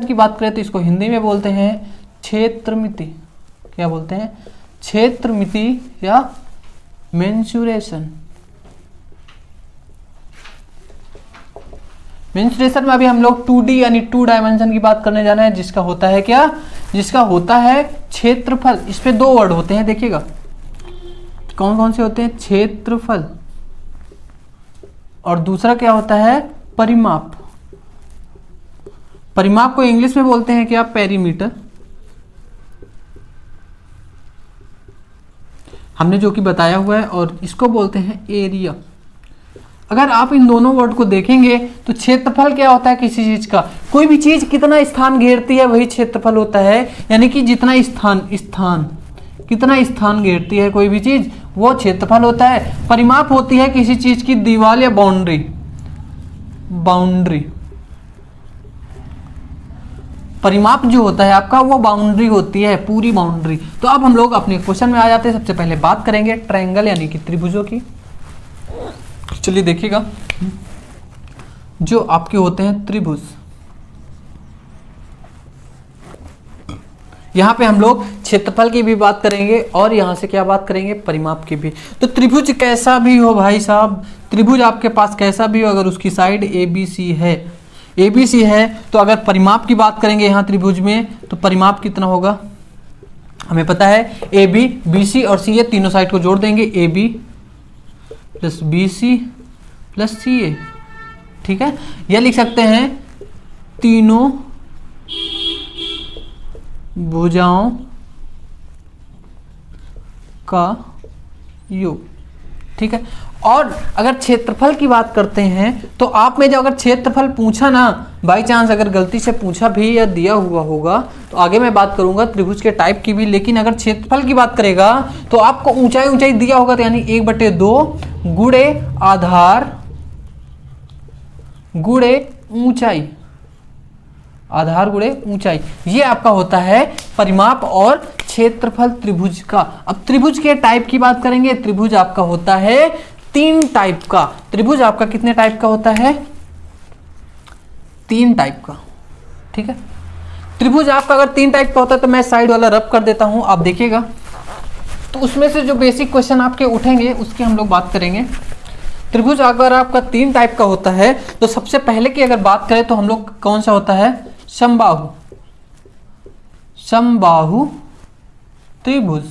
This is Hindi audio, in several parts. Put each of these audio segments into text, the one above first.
की बात करें तो इसको हिंदी में बोलते हैं क्षेत्रमिति। क्या बोलते हैं? क्षेत्रमिति या मेंसुरेशन। मेंसुरेशन में अभी हम लोग 2D यानी 2 डायमेंशन की बात करने जाना है, जिसका होता है क्या? जिसका होता है क्षेत्रफल। इस पे 2 वर्ड होते हैं, देखिएगा कौन कौन से होते हैं? क्षेत्रफल और दूसरा क्या होता है? परिमाप। परिमाप को इंग्लिश में बोलते हैं क्या? पेरीमीटर। हमने जो कि बताया हुआ है, और इसको बोलते हैं एरिया। अगर आप इन दोनों वर्ड को देखेंगे तो क्षेत्रफल क्या होता है किसी चीज का? कोई भी चीज कितना स्थान घेरती है वही क्षेत्रफल होता है, यानी कि जितना कितना स्थान घेरती है कोई भी चीज वो क्षेत्रफल होता है। परिमाप होती है किसी चीज की दीवार या बाउंड्री। परिमाप जो होता है आपका वो बाउंड्री होती है, पूरी बाउंड्री। तो अब हम लोग अपने क्वेश्चन में आ जाते हैं। सबसे पहले बात करेंगे ट्रायंगल यानी कि त्रिभुजों की। चलिए देखिएगा, जो आपके होते हैं त्रिभुज, यहां पे हम लोग क्षेत्रफल की भी बात करेंगे और यहां से क्या बात करेंगे? परिमाप की भी। तो त्रिभुज कैसा भी हो भाई साहब, त्रिभुज आपके पास कैसा भी हो, अगर उसकी साइड ABC है तो अगर परिमाप की बात करेंगे यहाँ त्रिभुज में तो परिमाप कितना होगा? हमें पता है AB, BC और CA तीनों साइड को जोड़ देंगे, AB plus BC plus CA। ठीक है, यह लिख सकते हैं तीनों भुजाओं का योग। ठीक है, और अगर क्षेत्रफल की बात करते हैं तो आप में जो अगर क्षेत्रफल पूछा ना, बाई चांस अगर गलती से पूछा भी या दिया हुआ होगा तो आगे मैं बात करूंगा त्रिभुज के टाइप की भी, लेकिन अगर क्षेत्रफल की बात करेगा तो आपको ऊंचाई दिया होगा, तो यानी 1/2 गुणे आधार गुणे ऊंचाई, आधार गुणे ऊंचाई, ये आपका होता है परिमाप और क्षेत्रफल त्रिभुज का। अब त्रिभुज के टाइप की बात करेंगे। त्रिभुज आपका होता है 3 टाइप का। त्रिभुज आपका कितने टाइप का होता है? 3 टाइप का। ठीक है, त्रिभुज आपका अगर 3 टाइप का होता है तो मैं साइड वाला रब कर देता हूं, आप देखिएगा। तो उसमें से जो बेसिक क्वेश्चन आपके उठेंगे उसकी हम लोग बात करेंगे। त्रिभुज अगर आपका 3 टाइप का होता है तो सबसे पहले की अगर बात करें तो हम लोग कौन सा होता है? समबाहु त्रिभुज।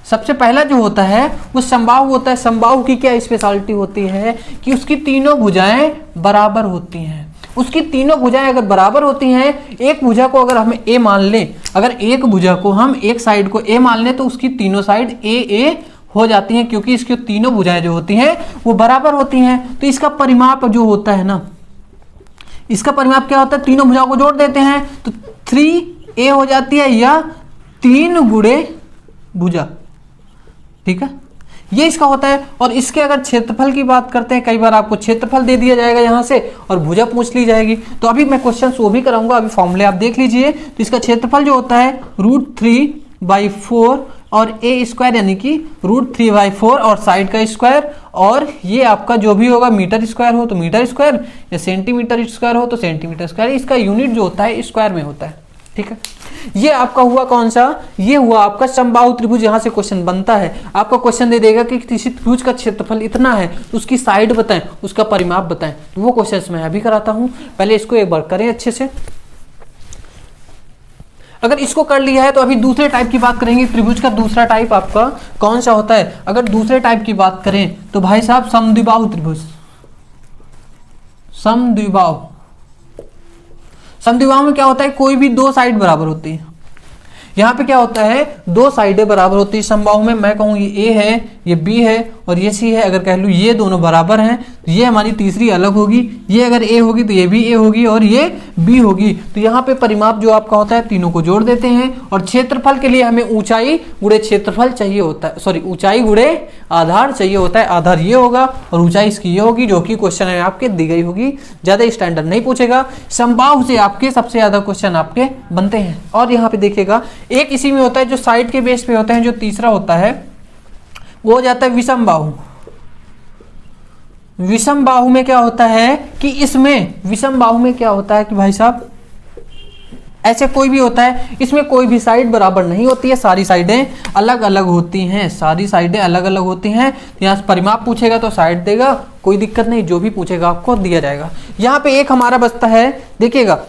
सबसे पहला जो होता है वो समबाहु होता है। समबाहु की क्या स्पेशलिटी होती है कि उसकी तीनों भुजाएं बराबर होती हैं। उसकी तीनों भुजाएं अगर बराबर होती हैं, एक भुजा को अगर हम A मान लें, अगर एक भुजा को हम एक साइड को A मान लें तो उसकी तीनों साइड A हो जाती हैं, क्योंकि इसकी तीनों भुजाएं जो होती हैं वो बराबर होती हैं। तो इसका परिमाप जो होता है ना, इसका परिमाप क्या होता है? तीनों भुजाओं को जोड़ देते हैं तो 3A हो जाती है, या 3 गुणे भुजा। ठीक है, ये इसका होता है। और इसके अगर क्षेत्रफल की बात करते हैं, कई बार आपको क्षेत्रफल दे दिया जाएगा यहाँ से और भुजा पूछ ली जाएगी, तो अभी मैं क्वेश्चन वो भी कराऊंगा, अभी फॉर्मूले आप देख लीजिए। तो इसका क्षेत्रफल जो होता है √3/4 और A² यानी कि √3/4 और साइड का स्क्वायर, और ये आपका जो भी होगा मीटर स्क्वायर हो तो मीटर स्क्वायर, या सेंटीमीटर स्क्वायर हो तो सेंटीमीटर स्क्वायर। इसका यूनिट जो होता है स्क्वायर में होता है। ठीक है, ये आपका हुआ कौन सा? ये हुआ आपका समबाहु त्रिभुज। यहां से क्वेश्चन बनता है, आपका क्वेश्चन दे देगा कि किसी त्रिभुज का क्षेत्रफल इतना है तो उसकी साइड बताएं, उसका परिमाप बताएं। तो वो क्वेश्चन मैं अभी कराता हूं, पहले इसको एक बार करें अच्छे से। अगर इसको कर लिया है तो अभी दूसरे टाइप की बात करेंगे। त्रिभुज का दूसरा टाइप आपका कौन सा होता है? अगर दूसरे टाइप की बात करें तो भाई साहब समद्विबाहु त्रिभुज। समद्विबाहु में क्या होता है? कोई भी 2 साइड बराबर होती है। यहाँ पे क्या होता है? 2 साइडें बराबर होती है समबाहु में। मैं कहूँ ये A है, ये B है और ये C है। अगर कह लूँ ये दोनों बराबर हैं तो ये हमारी तीसरी अलग होगी। ये अगर A होगी तो ये भी A होगी और ये B होगी। तो यहाँ पे परिमाप जो आपका होता है तीनों को जोड़ देते हैं। और क्षेत्रफल के लिए हमें ऊंचाई गुणे क्षेत्रफल चाहिए होता है, सॉरी ऊंचाई गुणे आधार चाहिए होता है। आधार ये होगा और ऊंचाई इसकी ये होगी, जो कि क्वेश्चन में आपके दी गई होगी। ज्यादा स्टैंडर्ड नहीं पूछेगा, समबाहु से आपके सबसे ज्यादा क्वेश्चन आपके बनते हैं। और यहाँ पे देखिएगा एक इसी में होता है जो साइड के बेस पे होते हैं। जो तीसरा होता है वो हो जाता है विषम बाहु। विषम बाहु में क्या होता है कि इसमें विषम बाहु में क्या होता है कि भाई साहब ऐसे कोई भी होता है, इसमें कोई भी साइड बराबर नहीं होती है, सारी साइडें अलग अलग होती हैं, सारी साइडें अलग अलग होती हैं। यहाँ से परिमाप पूछेगा तो साइड देगा, कोई दिक्कत नहीं, जो भी पूछेगा आपको दिया जाएगा। यहाँ पे एक हमारा बचता है, देखिएगा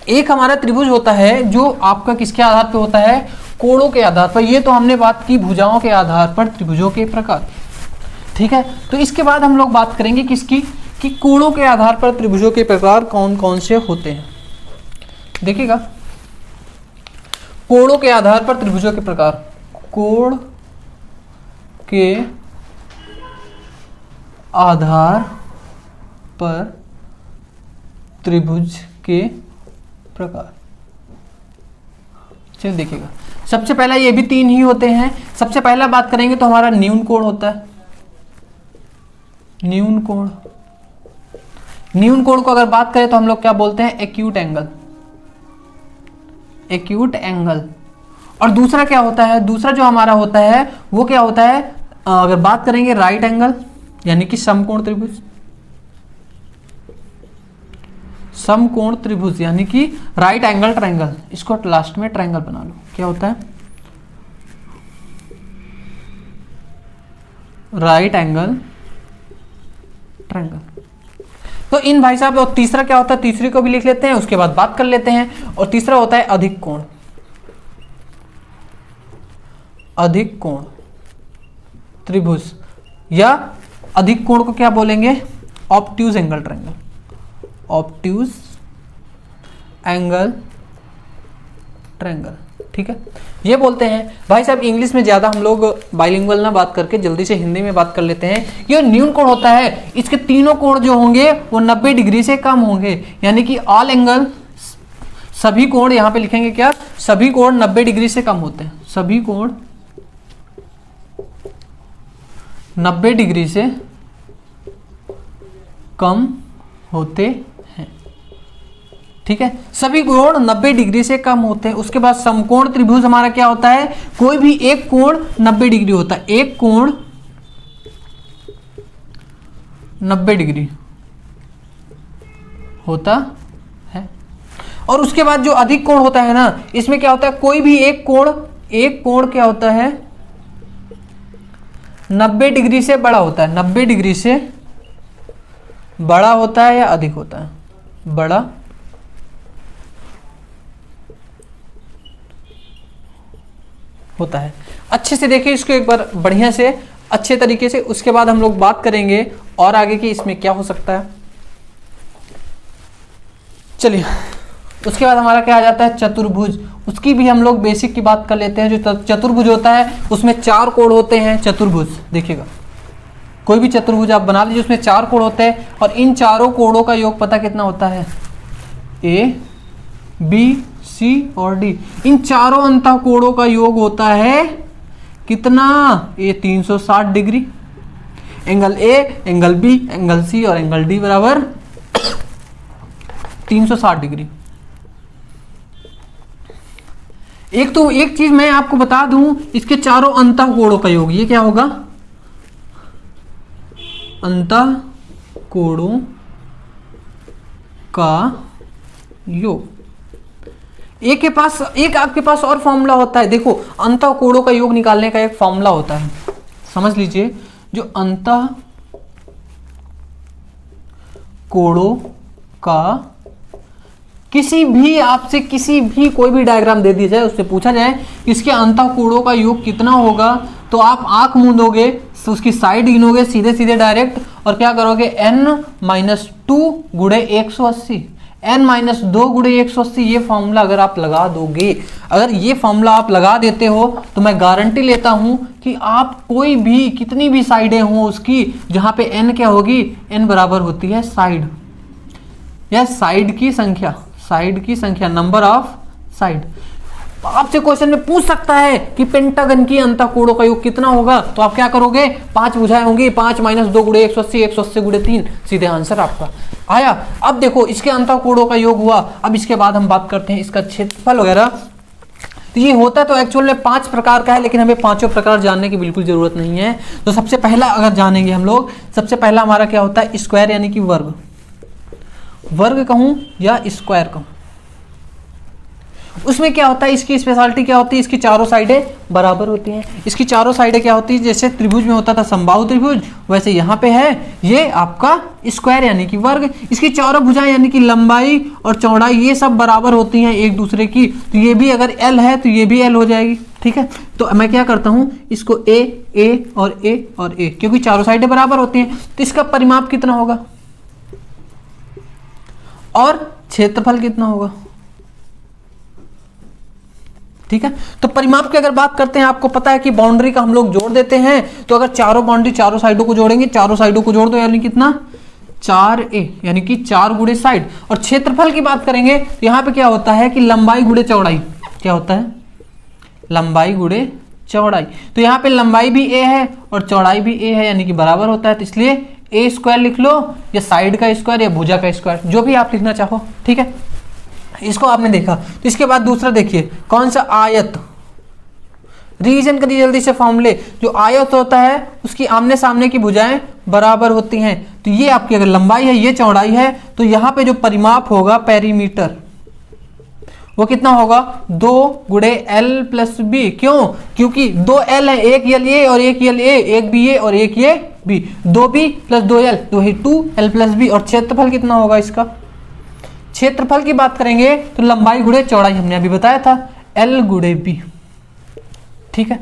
एक हमारा त्रिभुज होता है जो आपका किसके आधार पे होता है, कोणों के आधार पर। ये तो हमने बात की भुजाओं के आधार पर त्रिभुजों के प्रकार, ठीक है। तो इसके बाद हम लोग बात करेंगे किसकी, कि कोणों के आधार पर त्रिभुजों के प्रकार कौन कौन से होते हैं। देखिएगा कोणों के आधार पर त्रिभुजों के प्रकार, कोण के आधार पर त्रिभुज के प्रकार। चलिए देखिएगा, सबसे पहला ये भी 3 ही होते हैं। सबसे पहला बात करेंगे तो हमारा न्यून कोण होता है, न्यून कोण। न्यून कोण को अगर बात करें तो हम लोग क्या बोलते हैं, एक्यूट एंगल, एक्यूट एंगल। और दूसरा क्या होता है, दूसरा जो हमारा होता है वो क्या होता है, अगर बात करेंगे राइट एंगल यानी कि समकोण त्रिभुज, समकोण त्रिभुज यानी कि राइट एंगल ट्रायंगल, इसको लास्ट में ट्रायंगल बना लो, क्या होता है राइट एंगल ट्रायंगल। तो इन भाई साहब, और तीसरा क्या होता है, तीसरी को भी लिख लेते हैं, उसके बाद बात कर लेते हैं। और तीसरा होता है अधिक कोण, अधिक कोण त्रिभुज, या अधिक कोण को क्या बोलेंगे, obtuse angle triangle, obtuse angle triangle, ठीक है। ये बोलते हैं भाई साहब। इंग्लिश में ज्यादा हम लोग बाइलिंगुअल ना बात करके जल्दी से हिंदी में बात कर लेते हैं। ये न्यून कोण होता है, इसके तीनों कोण जो होंगे वो 90 डिग्री से कम होंगे, यानी कि ऑल एंगल, सभी कोण, यहां पे लिखेंगे क्या, सभी कोण 90 डिग्री से कम होते हैं, सभी कोण 90 डिग्री से कम होते हैं, ठीक है। सभी कोण 90 डिग्री से कम होते हैं। उसके बाद समकोण त्रिभुज हमारा क्या होता है, कोई भी एक कोण 90 डिग्री होता है, एक कोण 90 डिग्री होता है। और उसके बाद जो अधिक कोण होता है ना, इसमें क्या होता है, कोई भी एक कोण क्या होता है 90 डिग्री से बड़ा होता है, 90 डिग्री से बड़ा होता है या अधिक होता है, बड़ा होता है। अच्छे से देखिए इसको एक बार बढ़िया से अच्छे तरीके से, उसके बाद हम लोग बात करेंगे और आगे की इसमें क्या हो सकता है। चलिए उसके बाद हमारा क्या आ जाता है, चतुर्भुज। उसकी भी हम लोग बेसिक की बात कर लेते हैं। जो चतुर्भुज होता है उसमें 4 कोण होते हैं। चतुर्भुज देखिएगा, कोई भी चतुर्भुज आप बना लीजिए, उसमें 4 कोण होते हैं और इन चारों कोणों का योग पता कितना होता है, ए बी सी और डी। इन चारों अंतः कोणों का योग होता है कितना, ये 360 degree. Angle A, angle B, angle C और एंगल डी बराबर 360 डिग्री। एक चीज मैं आपको बता दूं, इसके चारों अंतः कोणों का योग, ये क्या होगा, अंतः कोणों का योग। एक आपके पास और फॉर्मूला होता है। देखो अंतः कोणों का योग निकालने का एक फॉर्मूला होता है, समझ लीजिए। जो अंतः कोणों का किसी भी आपसे कोई भी डायग्राम दे दिया जाए, उससे पूछा जाए इसके अंतः कोणों का योग कितना होगा, तो आप आंख मूंदोगे, तो उसकी साइड गिनोगे सीधे सीधे डायरेक्ट, और क्या करोगे, n-2 गुणे 180, n-2 गुणे 180। ये फॉर्मूला अगर आप लगा दोगे, अगर ये फॉर्मूला आप लगा देते हो, तो मैं गारंटी लेता हूं कि आप कोई भी कितनी भी साइडें हो उसकी, जहां पे n क्या होगी, n बराबर होती है साइड, या साइड की संख्या, नंबर ऑफ साइड। आपसे क्वेश्चन में पूछ सकता है कि पेंटागन की अंतः कोणों का योग कितना होगा, तो आप क्या करोगे, 5 भुजाएं होंगी, 5 - 2 गुणे 180, 180 गुणे 3, सीधे आंसर आपका आया। अब देखो इसके अंतः कोणों का योग हुआ। अब इसके बाद हम बात करते हैं इसका क्षेत्रफल वगैरह। तो ये होता तो एक्चुअल में 5 प्रकार का है, लेकिन हमें पांचों प्रकार जानने की बिल्कुल जरूरत नहीं है। तो सबसे पहला अगर जानेंगे हम लोग, सबसे पहला हमारा क्या होता है, स्क्वायर यानी कि वर्ग कहूं या स्क्वायर कहूं, उसमें क्या होता है, इसकी स्पेशलिटी क्या होती है, इसकी चारों साइडें बराबर होती हैं। इसकी चारों साइडें क्या होती है, जैसे त्रिभुज में होता था समबाहु त्रिभुज, वैसे यहाँ पे है ये आपका स्क्वायर यानी कि वर्ग। इसकी चारों भुजाएं यानी कि लंबाई और चौड़ाई ये सब बराबर होती हैं एक दूसरे की, तो ये भी अगर एल है तो ये भी एल हो जाएगी। ठीक है, तो मैं क्या करता हूँ, इसको ए और ए और ए, क्योंकि चारों साइडें बराबर होती हैं, तो इसका परिमाप कितना होगा और क्षेत्रफल कितना होगा। ठीक है, तो परिमाप की अगर बात करते हैं, आपको पता है कि बाउंड्री का हम लोग जोड़ देते हैं, तो अगर चारों बाउंड्री चारों साइडों को जोड़ेंगे, चारों साइडों को जोड़ दो यानी कितना 4a, यानी कि 4 गुणे साइड। और क्षेत्रफल की बात करेंगे तो यहाँ पे क्या होता है कि लंबाई गुणे चौड़ाई, क्या होता है लंबाई गुणे चौड़ाई। तो यहाँ पे लंबाई भी a है और चौड़ाई भी a है, यानी कि बराबर होता है, तो इसलिए a स्क्वायर लिख लो, या साइड का स्क्वायर या भुजा का स्क्वायर, जो भी आप लिखना चाहो। ठीक है, इसको आपने देखा। तो इसके बाद दूसरा देखिए, कौन सा, आयत। रीजन करिए जल्दी से फॉर्मूले। जो आयत होता है उसकी आमने सामने की भुजाएं बराबर होती हैं, तो ये आपकी अगर लंबाई है, ये चौड़ाई है, तो यहाँ पे जो परिमाप होगा पेरीमीटर, वो कितना होगा 2 गुणे एल प्लस बी। क्यों, क्योंकि 2 एल है, एक यल ए और एक यल ए, एक बी ए और एक ये बी, 2b प्लस 2l, तो वही 2l प्लस बी। और क्षेत्रफल कितना होगा इसका, क्षेत्रफल की बात करेंगे तो लंबाई गुणे चौड़ाई, हमने अभी बताया था, l गुणे b। ठीक है,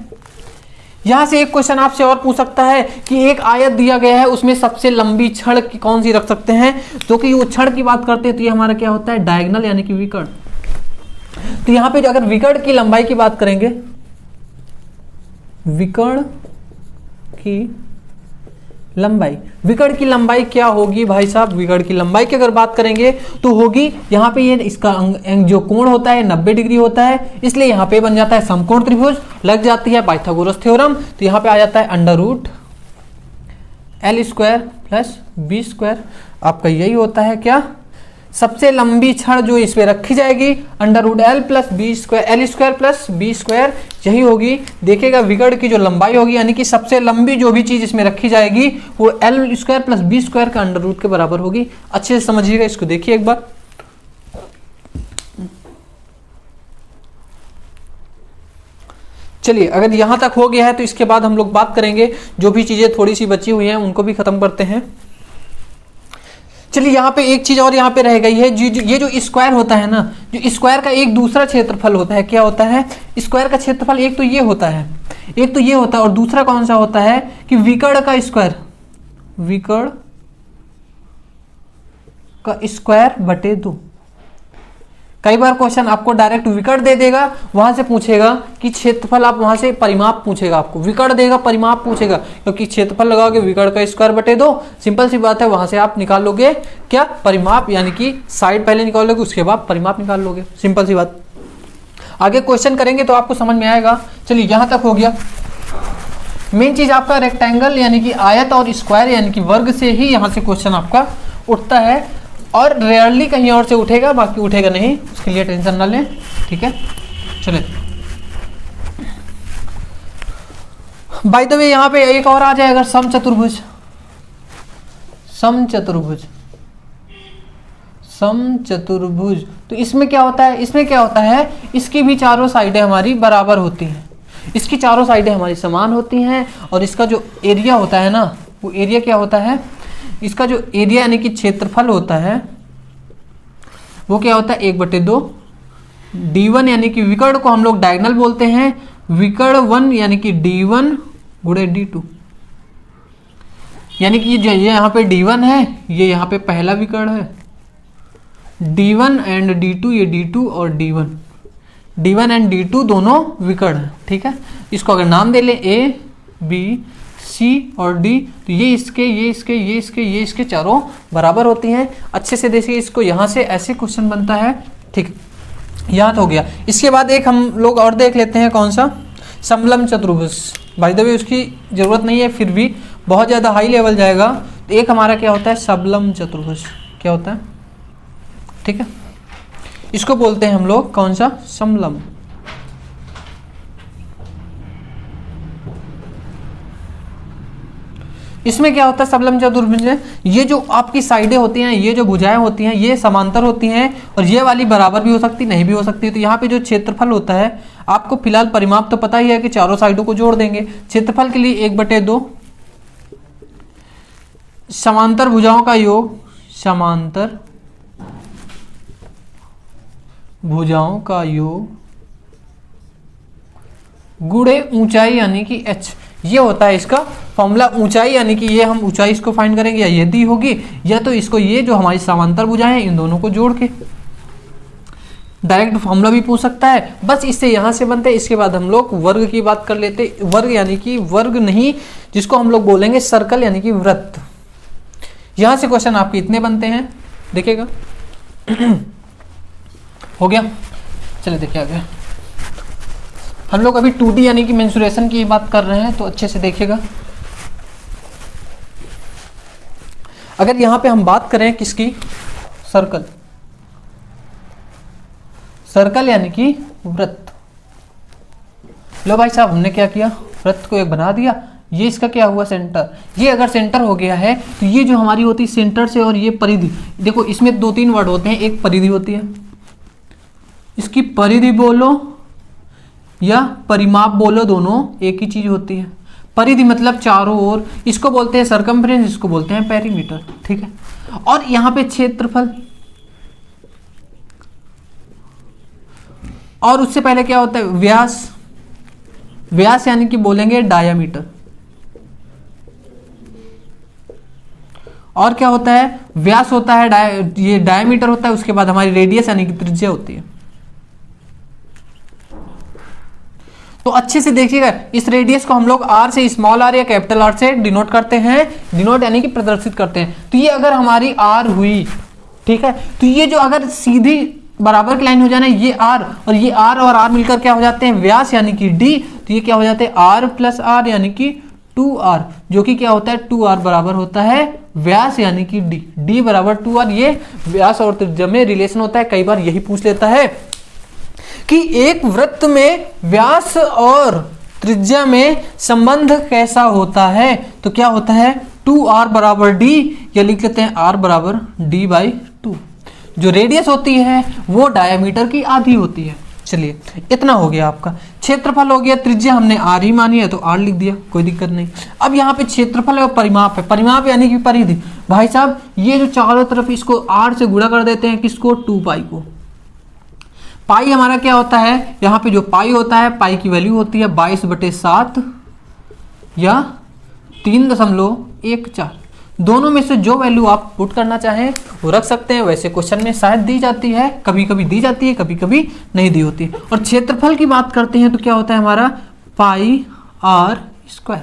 यहां से एक क्वेश्चन आपसे और पूछ सकता है कि एक आयत दिया गया है, उसमें सबसे लंबी छड़ कौन सी रख सकते हैं, तो कि वो छड़ की बात करते हैं तो ये हमारा क्या होता है डायगोनल यानी कि विकर्ण। तो यहां पे अगर विकर्ण की लंबाई की बात करेंगे, विकर्ण की लंबाई, विकर्ण की लंबाई क्या होगी भाई साहब, विकर्ण की लंबाई की अगर बात करेंगे तो होगी यहाँ पे ये इसका जो कोण होता है 90 डिग्री होता है, इसलिए यहाँ पे बन जाता है समकोण त्रिभुज, लग जाती है पाइथागोरस थ्योरम। तो यहाँ पे आ जाता है under root L square plus B square, आपका यही होता है क्या, सबसे लंबी छड़ जो इस पे रखी जाएगी, under root L plus B square, L square plus B square, यही होगी। देखिएगा विकर्ण की जो लंबाई होगी, यानी कि सबसे लंबी जो भी चीज इसमें रखी जाएगी, वो L square plus B square का अंडर रूट के बराबर होगी। अच्छे से समझिएगा इसको, देखिए एक बार। चलिए, अगर यहां तक हो गया है तो इसके बाद हम लोग बात करेंगे, जो भी चीजें थोड़ी सी बची हुई हैं उनको भी खत्म करते हैं। चलिए, यहाँ पे एक चीज और यहाँ पे रह गई है, ये जो स्क्वायर होता है ना, जो स्क्वायर का एक दूसरा क्षेत्रफल होता है, क्या होता है स्क्वायर का क्षेत्रफल, एक तो ये होता है, एक तो ये होता है, और दूसरा कौन सा होता है कि विकर्ण का स्क्वायर, विकर्ण का स्क्वायर बटे 2। कई बार क्वेश्चन आपको डायरेक्ट विकर्ण दे देगा, वहां से पूछेगा कि क्षेत्रफल, आप वहां से परिमाप पूछेगा, आपको विकर्ण देगा परिमाप पूछेगा, क्योंकि क्षेत्रफल लगाओगे विकर्ण का स्क्वायर बटे 2, सिंपल सी बात है, वहां से आप निकाल लोगे क्या परिमाप, यानी कि साइड पहले निकाल लोगे, उसके बाद परिमाप निकाल लोगे, सिंपल सी बात। आगे क्वेश्चन करेंगे तो आपको समझ में आएगा। चलिए, यहां तक हो गया। मेन चीज आपका रेक्टेंगल यानी कि आयत और स्क्वायर यानी कि वर्ग से ही यहाँ से क्वेश्चन आपका उठता है, और रेयरली कहीं और से उठेगा, बाकी उठेगा नहीं, उसके लिए टेंशन ना लें। ठीक है, चलिए, बाय द वे यहाँ पे एक और आ जाए, अगर समचतुर्भुज, समचतुर्भुज, समचतुर्भुज, तो इसमें क्या होता है, इसमें क्या होता है, इसकी भी चारों साइडें हमारी बराबर होती हैं, इसकी चारों साइडें हमारी समान होती हैं, और इसका जो एरिया होता है ना, वो एरिया क्या होता है, इसका जो एरिया यानी कि क्षेत्रफल होता है, वो क्या होता है 1/2। d1 यानी कि विकर्ण को हम लोग डायगोनल बोलते हैं, विकर्ण 1 यानी कि d1 गुणे d2, यानी कि ये यहाँ पे d1 है, ये यहाँ पे पहला विकर्ण है, d1 एंड d2, ये d2 और d1 एंड d2 दोनों विकर्ण है। ठीक है, इसको अगर नाम दे ले a b C और D, तो ये इसके, ये इसके, ये इसके, ये इसके चारों बराबर होती हैं। अच्छे से देखिए इसको, यहाँ से ऐसे क्वेश्चन बनता है। ठीक, यहाँ तो हो गया। इसके बाद एक हम लोग और देख लेते हैं, कौन सा, समलम चतुर्भुज। बाय द वे उसकी जरूरत नहीं है, फिर भी बहुत ज़्यादा हाई लेवल जाएगा। तो एक हमारा क्या होता है समलम चतुर्भुज, क्या होता है, ठीक है, इसको बोलते हैं हम लोग कौन सा, समलम। इसमें क्या होता है सबलम चतुर्भुज में, ये जो आपकी साइडें होती हैं, ये जो भुजाएं होती हैं, ये समांतर होती हैं और ये वाली बराबर भी हो सकती, नहीं भी हो सकती। तो यहाँ पे जो क्षेत्रफल होता है, आपको फिलहाल परिमाप तो पता ही है कि चारों साइडों को जोड़ देंगे। क्षेत्रफल के लिए 1/2 समांतर भुजाओं का योग, समांतर भुजाओं का योग गुणे ऊंचाई यानी कि h, ये होता है इसका फॉर्मूला। ऊंचाई यानी कि ये हम ऊंचाई इसको फाइंड करेंगे, या ये दी होगी, या तो इसको ये जो हमारी समांतर भुजाएं हैं इन दोनों को जोड़ के डायरेक्ट फॉर्मूला भी पूछ सकता है। बस इससे यहाँ से बनते हैं। इसके बाद हम लोग वर्ग की बात कर लेते। वर्ग यानी कि वर्ग नहीं, जिसको हम लोग बोलेंगे सर्कल यानी कि वृत्त। यहाँ से क्वेश्चन आपके इतने बनते हैं, देखिएगा। हो गया, चलिए देखिए आगे। हम लोग अभी 2D यानी कि मेंसुरेशन की बात कर रहे हैं, तो अच्छे से देखिएगा। अगर यहाँ पे हम बात करें किसकी, सर्कल, सर्कल यानी कि वृत्त। लो भाई साहब, हमने क्या किया, वृत्त को एक बना दिया। ये इसका क्या हुआ, सेंटर। ये अगर सेंटर हो गया है तो ये जो हमारी होती है सेंटर से, और ये परिधि, देखो इसमें 2-3 वर्ड होते हैं। एक परिधि होती है, इसकी परिधि बोलो या परिमाप बोलो, दोनों एक ही चीज होती है। परिधि मतलब चारों ओर, इसको बोलते हैं सरकमफ्रेंस, इसको बोलते हैं पेरीमीटर, ठीक है। और यहाँ पे क्षेत्रफल, और उससे पहले क्या होता है, व्यास। व्यास यानी कि बोलेंगे डायामीटर। और क्या होता है, व्यास होता है, ये डायामीटर होता है। उसके बाद हमारी रेडियस यानी कि त्रिज्या होती है। तो अच्छे से देखिएगा, इस रेडियस को हम लोग आर से, स्मॉल आर या कैपिटल आर से डिनोट करते हैं। डिनोट यानी कि प्रदर्शित करते हैं। तो ये अगर हमारी आर हुई, ठीक है, तो ये जो अगर सीधी बराबर की लाइन हो जाना, ये आर और आर मिलकर क्या हो जाते हैं, व्यास यानी कि डी। तो ये क्या हो जाते हैं, आर प्लस आर यानी कि 2r, जो कि क्या होता है 2r बराबर होता है व्यास यानी कि d। d बराबर 2r। ये व्यास और त्रिज्या में रिलेशन होता है। कई बार यही पूछ लेता है कि एक वृत्त में व्यास और त्रिज्या में संबंध कैसा होता है। तो क्या होता है, 2r बराबर d, या लिख लेते हैं r बराबर d/2। जो रेडियस होती है वो डायमीटर की आधी होती है। चलिए, इतना हो गया आपका। क्षेत्रफल हो गया, त्रिज्या हमने r ही मानी है तो r लिख दिया, कोई दिक्कत नहीं। अब यहाँ पे क्षेत्रफल और परिमाप है। परिमाप यानी कि परिधि। भाई साहब, ये जो चारों तरफ इसको r से गुणा कर देते हैं, किसको, 2π को। पाई हमारा क्या होता है, यहाँ पे जो पाई होता है, पाई की वैल्यू होती है 22/7 या 3.14। दोनों में से जो वैल्यू आप पुट करना चाहें वो रख सकते हैं। वैसे क्वेश्चन में शायद दी जाती है, कभी कभी दी जाती है, कभी कभी नहीं दी होती है। और क्षेत्रफल की बात करते हैं तो क्या होता है हमारा, πr²।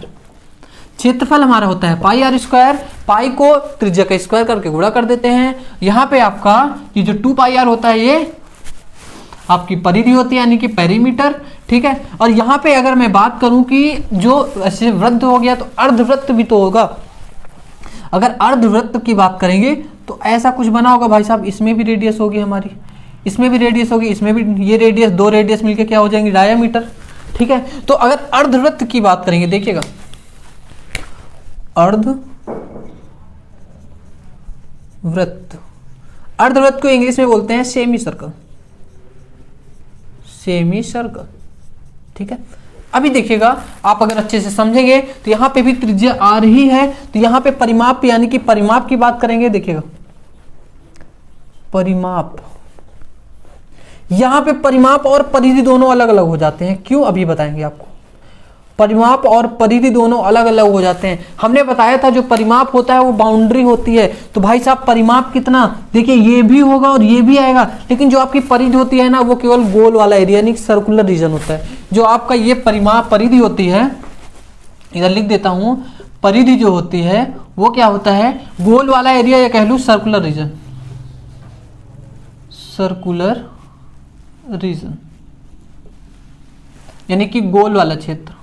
क्षेत्रफल हमारा होता है πr²। पाई को त्रिज्या का स्क्वायर करके गुणा कर देते हैं। यहाँ पे आपका ये जो 2πr होता है, ये आपकी परिधि होती है यानी कि पेरीमीटर, ठीक है। और यहाँ पे अगर मैं बात करूं कि जो ऐसे वृत्त हो गया तो अर्धवृत्त भी तो होगा। अगर अर्धवृत्त की बात करेंगे तो ऐसा कुछ बना होगा भाई साहब, इसमें भी रेडियस होगी हमारी, इसमें भी रेडियस होगी, इसमें भी ये रेडियस, दो रेडियस मिलकर क्या हो जाएंगे, डायामीटर, ठीक है। तो अगर अर्धवृत्त की बात करेंगे, देखिएगा, अर्धवृत्त, अर्धवृत्त को इंग्लिश में बोलते हैं सेमी सर्कल, सेमी सर्कल, ठीक है। अभी देखिएगा, आप अगर अच्छे से समझेंगे तो यहाँ पे भी त्रिज्या r ही है। तो यहाँ पे परिमाप यानी कि परिमाप की बात करेंगे, देखिएगा परिमाप, यहाँ पे परिमाप और परिधि दोनों अलग अलग हो जाते हैं। क्यों, अभी बताएंगे आपको। परिमाप और परिधि दोनों अलग अलग हो जाते हैं। हमने बताया था जो परिमाप होता है वो बाउंड्री होती है। तो भाई साहब परिमाप कितना, देखिए ये भी होगा और ये भी आएगा, लेकिन जो आपकी परिधि होती है ना वो केवल गोल वाला एरिया यानी सर्कुलर रीजन होता है। जो आपका ये परिमाप परिधि होती है, इधर लिख देता हूं, परिधि जो होती है वो क्या होता है, गोल वाला एरिया या कह लूं सर्कुलर रीजन, सर्कुलर रीजन यानी कि गोल वाला क्षेत्र,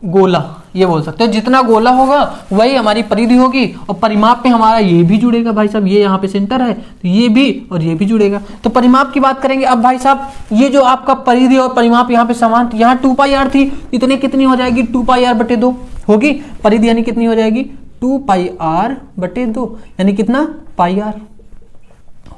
गोला ये बोल सकते हो। जितना गोला होगा वही हमारी परिधि होगी। और परिमाप में हमारा ये भी जुड़ेगा भाई साहब, ये यहाँ पे सेंटर है तो ये भी और ये भी जुड़ेगा। तो परिमाप की बात करेंगे। अब भाई साहब ये जो आपका परिधि और परिमाप यहाँ पे समान, यहाँ 2πr थी, इतने कितनी हो जाएगी, 2πr/2 होगी। परिधि यानी कितनी हो जाएगी 2 पाई आर बटे 2, यानी कितना पाई आर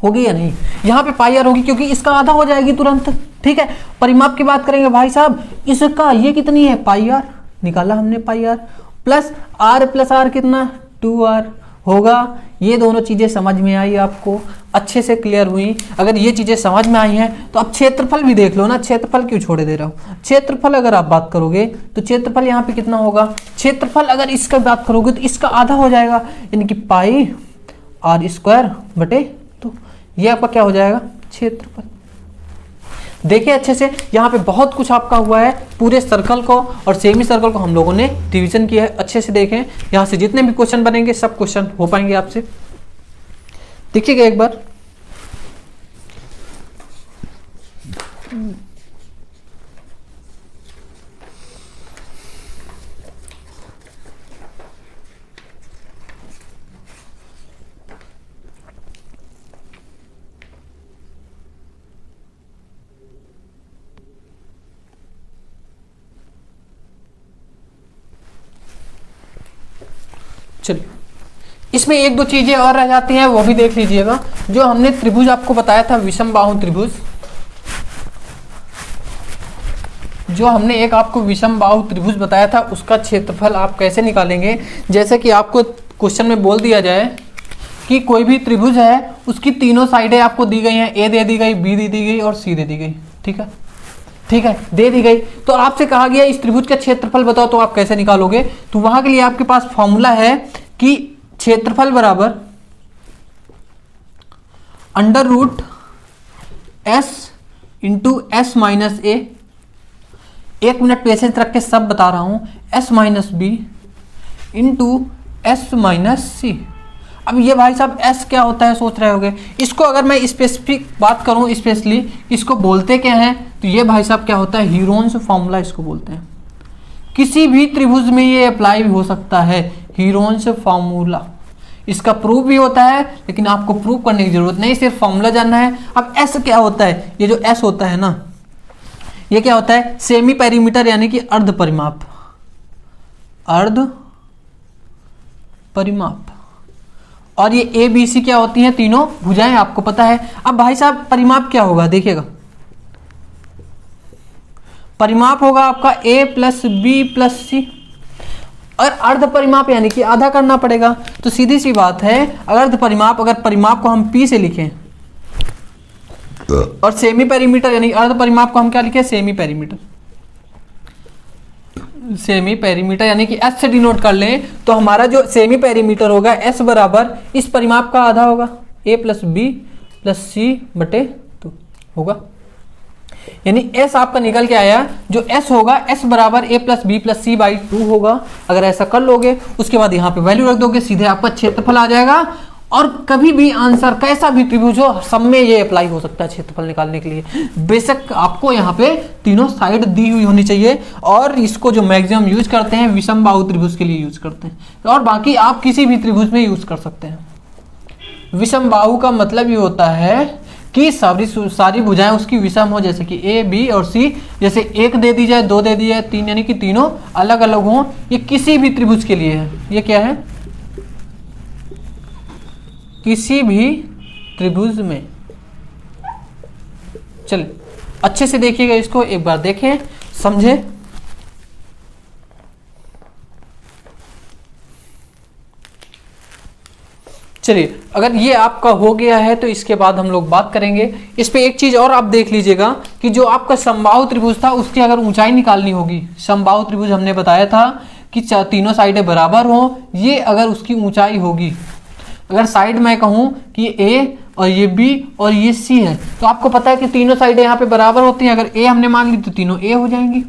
होगी या नहीं। यहाँ पे पाई आर होगी क्योंकि इसका आधा हो जाएगी तुरंत। ठीक है, परिमाप की बात करेंगे भाई साहब, इसका ये कितनी है पाई आर, निकाला हमने पाई आर, प्लस आर कितना 2r होगा। ये दोनों चीजें समझ में आई आपको, अच्छे से क्लियर हुई। अगर ये चीजें समझ में आई हैं तो अब क्षेत्रफल भी देख लो ना, क्षेत्रफल क्यों छोड़े दे रहा हूँ। क्षेत्रफल अगर आप बात करोगे तो क्षेत्रफल यहाँ पे कितना होगा, क्षेत्रफल अगर इसका बात करोगे तो इसका आधा हो जाएगा, यानी कि पाई आर स्क्वायर बटे 2, ये आपका क्या हो जाएगा क्षेत्रफल। देखिए अच्छे से, यहाँ पे बहुत कुछ आपका हुआ है, पूरे सर्कल को और सेमी सर्कल को हम लोगों ने डिवीजन किया है। अच्छे से देखें, यहाँ से जितने भी क्वेश्चन बनेंगे सब क्वेश्चन हो पाएंगे आपसे। देखिएगा एक बार, चलिए इसमें एक दो चीजें और रह जाती हैं, वो भी देख लीजिएगा। जो हमने त्रिभुज आपको बताया था, विषम बाहु त्रिभुज, जो हमने एक आपको विषम बाहु त्रिभुज बताया था, उसका क्षेत्रफल आप कैसे निकालेंगे। जैसे कि आपको क्वेश्चन में बोल दिया जाए कि कोई भी त्रिभुज है, उसकी तीनों साइडें आपको दी गई हैं, ए दे दी गई, बी दे दी गई और सी दे दी गई। ठीक है, दे दी गई। तो आपसे कहा गया इस त्रिभुज का क्षेत्रफल बताओ, तो आप कैसे निकालोगे। तो वहां के लिए आपके पास फॉर्मूला है कि क्षेत्रफल बराबर under root S into S minus A, 1 minute patience रख के सब बता रहा हूं, S minus B into S minus C. अब ये भाई साहब एस क्या होता है सोच रहे होगे, इसको अगर मैं स्पेसिफिक बात करूं, स्पेशली इसको बोलते क्या हैं, तो ये भाई साहब क्या होता है हीरोन्स फॉर्मूला इसको बोलते हैं। किसी भी त्रिभुज में ये अप्लाई भी हो सकता है, हीरोन्स फॉर्मूला। इसका प्रूफ भी होता है, लेकिन आपको प्रूफ करने की जरूरत नहीं, सिर्फ फॉर्मूला जानना है। अब एस क्या होता है, ये जो एस होता है ना, ये क्या होता है सेमी पेरीमीटर, यानी कि अर्ध परिमाप, अर्ध परिमाप। और ये ए बी सी क्या होती हैं, तीनों भुजाएं, आपको पता है। अब भाई साहब परिमाप क्या होगा, देखिएगा परिमाप होगा आपका a प्लस बी प्लस सी, और अर्ध परिमाप यानी कि आधा करना पड़ेगा। तो सीधी सी बात है, अर्ध परिमाप, अगर परिमाप को हम p से लिखें और सेमी पेरीमीटर यानी अर्ध परिमाप को हम क्या लिखें, सेमी पेरीमीटर, सेमी पेरीमीटर यानी कि s से डिनोट कर लें, तो हमारा जो सेमी पेरीमीटर होगा s बराबर इस परिमाप का आधा होगा, a प्लस बी प्लस सी बटे 2 होगा। यानी s आपका निकल के आया, जो s होगा s बराबर a plus B plus C by 2 होगा। अगर ऐसा कर लोगे, उसके बाद यहाँ पे वैल्यू रख दोगे, सीधे आपका क्षेत्रफल आ जाएगा। और कभी भी आंसर कैसा भी त्रिभुज हो, सब में ये अप्लाई हो सकता है क्षेत्रफल निकालने के लिए। बेशक आपको यहाँ पे तीनों साइड दी हुई होनी चाहिए, और इसको जो मैक्सिमम यूज करते हैं विषम बाहु त्रिभुज के लिए यूज करते हैं, और बाकी आप किसी भी त्रिभुज में यूज कर सकते हैं। विषम बाहु का मतलब ये होता है कि सारी भुजाएं उसकी विषम हो, जैसे कि ए बी और सी, जैसे 1 दे दी जाए, 2 दे दी जाए, 3, यानी कि तीनों अलग अलग हों। ये किसी भी त्रिभुज के लिए है। ये क्या है, किसी भी त्रिभुज में। चलिए अच्छे से देखिएगा, इसको एक बार देखें, समझे। चलिए अगर ये आपका हो गया है तो इसके बाद हम लोग बात करेंगे इस पे। एक चीज और आप देख लीजिएगा कि जो आपका समबाहु त्रिभुज था, उसकी अगर ऊंचाई निकालनी होगी, समबाहु त्रिभुज हमने बताया था कि तीनों साइडें बराबर हो, ये अगर उसकी ऊंचाई होगी, अगर साइड मैं कहूं कि A और ये B और ये C है, तो आपको पता है कि तीनों साइडें यहाँ पे बराबर होती हैं। अगर A हमने मान ली तो तीनों A हो जाएंगी।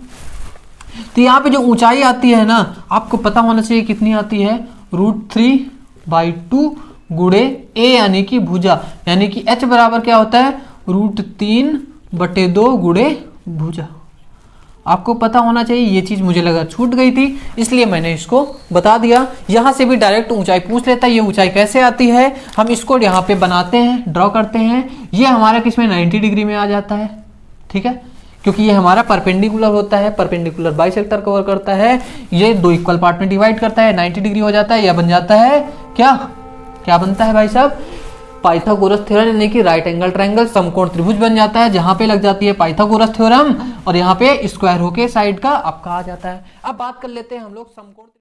तो यहाँ पे जो ऊंचाई आती है ना, आपको पता होना चाहिए कितनी आती है, √3/2 गुणे A यानी कि भुजा, यानी कि H बराबर क्या होता है, √3/2 गुणे भुजा। आपको पता होना चाहिए, ये चीज मुझे लगा छूट गई थी, इसलिए मैंने इसको बता दिया। यहाँ से भी डायरेक्ट ऊंचाई पूछ लेता है, ये ऊंचाई कैसे आती है, हम इसको यहाँ पे बनाते हैं, ड्रॉ करते हैं। ये हमारा किसमें 90 डिग्री में आ जाता है। ठीक है, क्योंकि ये हमारा परपेंडिकुलर होता है, परपेंडिकुलर बाइसेक्टर कवर करता है, ये दो इक्वल पार्ट में डिवाइड करता है, 90 डिग्री हो जाता है, यह बन जाता है क्या, क्या बनता है भाई साहब, पाइथागोरस थ्योरम, यानी कि राइट एंगल ट्रायंगल समकोण त्रिभुज बन जाता है, जहां पे लग जाती है पाइथागोरस थ्योरम और यहाँ पे स्क्वायर होके साइड का आपका आ जाता है। अब बात कर लेते हैं हम लोग समकोण